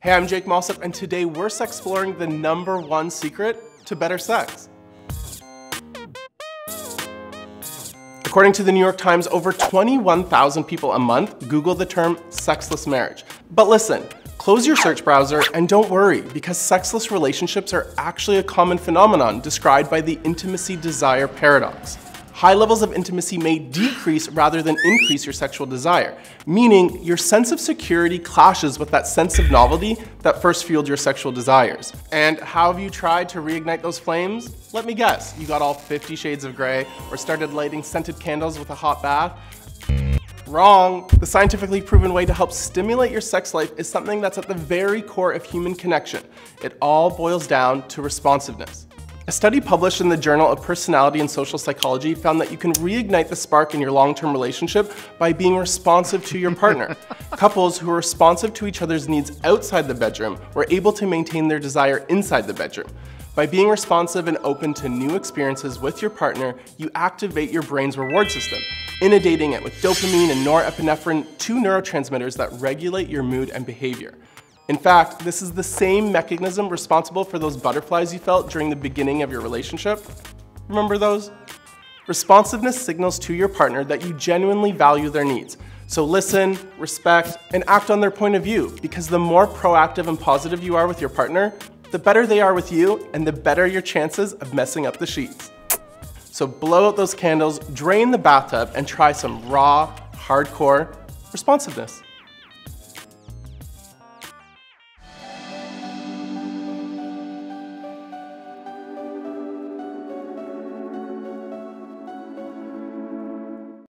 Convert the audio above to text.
Hey, I'm Jake Mossop, and today we're exploring the #1 secret to better sex. According to the New York Times, over 21,000 people a month Google the term sexless marriage. But listen, close your search browser and don't worry, because sexless relationships are actually a common phenomenon described by the intimacy desire paradox. High levels of intimacy may decrease rather than increase your sexual desire, meaning your sense of security clashes with that sense of novelty that first fueled your sexual desires. And how have you tried to reignite those flames? Let me guess, you got all 50 shades of gray or started lighting scented candles with a hot bath? Wrong. The scientifically proven way to help stimulate your sex life is something that's at the very core of human connection. It all boils down to responsiveness. A study published in the Journal of Personality and Social Psychology found that you can reignite the spark in your long-term relationship by being responsive to your partner. Couples who are responsive to each other's needs outside the bedroom were able to maintain their desire inside the bedroom. By being responsive and open to new experiences with your partner, you activate your brain's reward system, inundating it with dopamine and norepinephrine, two neurotransmitters that regulate your mood and behavior. In fact, this is the same mechanism responsible for those butterflies you felt during the beginning of your relationship. Remember those? Responsiveness signals to your partner that you genuinely value their needs. So listen, respect, and act on their point of view, because the more proactive and positive you are with your partner, the better they are with you, and the better your chances of messing up the sheets. So blow out those candles, drain the bathtub, and try some raw, hardcore responsiveness.